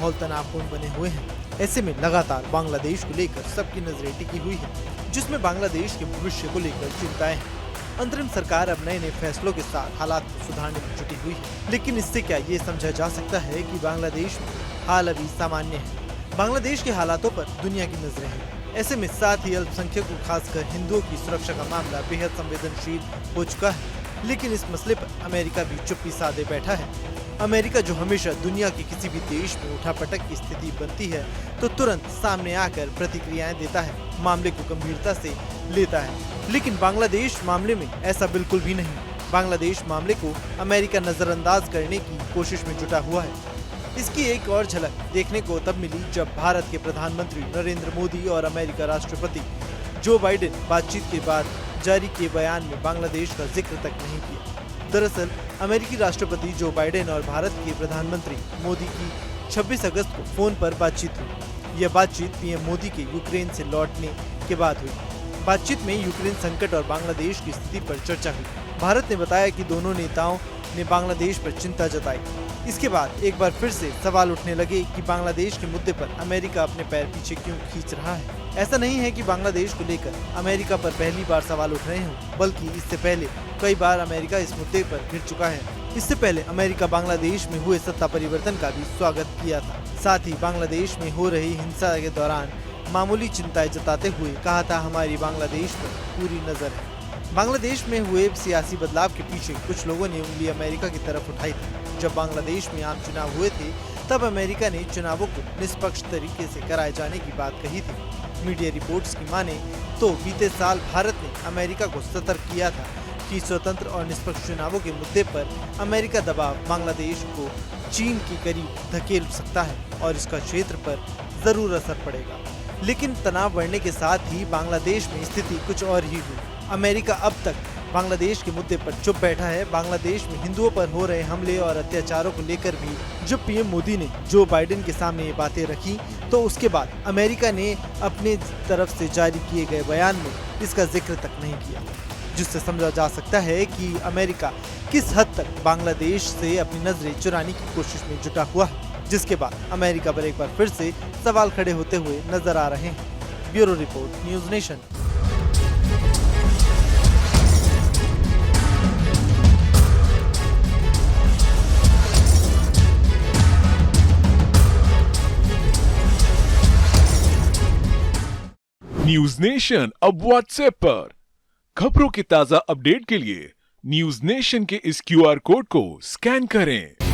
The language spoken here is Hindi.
माहौल तनावपूर्ण बने हुए हैं। ऐसे में लगातार बांग्लादेश को लेकर सबकी नजरें टिकी हुई है, जिसमें बांग्लादेश के भविष्य को लेकर चिंताएं हैं। अंतरिम सरकार अब नए फैसलों के साथ हालात को सुधारने में जुटी हुई है, लेकिन इससे क्या ये समझा जा सकता है कि बांग्लादेश में हाल अभी सामान्य है? बांग्लादेश के हालातों पर दुनिया की नजरें हैं। ऐसे में साथ ही अल्पसंख्यकों खासकर हिंदुओं की सुरक्षा का मामला बेहद संवेदनशील हो चुका है। लेकिन इस मसले पर अमेरिका भी चुप्पी साधे बैठा है। अमेरिका जो हमेशा दुनिया के किसी भी देश में उठापटक की स्थिति बनती है तो तुरंत सामने आकर प्रतिक्रियाएं देता है, मामले को गंभीरता से लेता है। लेकिन बांग्लादेश मामले में ऐसा बिल्कुल भी नहीं। बांग्लादेश मामले को अमेरिका नजरअंदाज करने की कोशिश में जुटा हुआ है। इसकी एक और झलक देखने को तब मिली जब भारत के प्रधानमंत्री नरेंद्र मोदी और अमेरिका राष्ट्रपति जो बाइडेन बातचीत के बाद जारी किए बयान में बांग्लादेश का जिक्र तक नहीं किया। दरअसल अमेरिकी राष्ट्रपति जो बाइडेन और भारत के प्रधानमंत्री मोदी की 26 अगस्त को फोन पर बातचीत हुई। यह बातचीत पीएम मोदी के यूक्रेन से लौटने के बाद हुई। बातचीत में यूक्रेन संकट और बांग्लादेश की स्थिति पर चर्चा हुई। भारत ने बताया कि दोनों नेताओं ने बांग्लादेश पर चिंता जताई। इसके बाद एक बार फिर से सवाल उठने लगे कि बांग्लादेश के मुद्दे पर अमेरिका अपने पैर पीछे क्यों खींच रहा है। ऐसा नहीं है कि बांग्लादेश को लेकर अमेरिका पर पहली बार सवाल उठ रहे हों, बल्कि इससे पहले कई बार अमेरिका इस मुद्दे पर घिर चुका है। इससे पहले अमेरिका बांग्लादेश में हुए सत्ता परिवर्तन का भी स्वागत किया था। साथ ही बांग्लादेश में हो रही हिंसा के दौरान मामूली चिंताएं जताते हुए कहा था, हमारी बांग्लादेश पर पूरी नजर है। बांग्लादेश में हुए सियासी बदलाव के पीछे कुछ लोगों ने उंगली अमेरिका की तरफ उठाई थी। जब बांग्लादेश में आम चुनाव हुए थे तब अमेरिका ने चुनावों को निष्पक्ष तरीके से कराए जाने की बात कही थी। मीडिया रिपोर्ट्स की माने तो बीते साल भारत ने अमेरिका को सतर्क किया था कि स्वतंत्र और निष्पक्ष चुनावों के मुद्दे पर अमेरिका दबाव बांग्लादेश को चीन के करीब धकेल सकता है और इसका क्षेत्र पर जरूर असर पड़ेगा। लेकिन तनाव बढ़ने के साथ ही बांग्लादेश में स्थिति कुछ और ही हुई। अमेरिका अब तक बांग्लादेश के मुद्दे पर चुप बैठा है। बांग्लादेश में हिंदुओं पर हो रहे हमले और अत्याचारों को लेकर भी जब पीएम मोदी ने जो बाइडेन के सामने ये बातें रखी तो उसके बाद अमेरिका ने अपने तरफ से जारी किए गए बयान में इसका जिक्र तक नहीं किया, जिससे समझा जा सकता है कि अमेरिका किस हद तक बांग्लादेश से अपनी नजरें चुराने की कोशिश में जुटा हुआ है, जिसके बाद अमेरिका पर एक बार फिर से सवाल खड़े होते हुए नजर आ रहे हैं। Bureau report, news nation. News nation अब व्हाट्सएप पर खबरों के ताजा अपडेट के लिए न्यूज़ नेशन के इस क्यूआर कोड को स्कैन करें।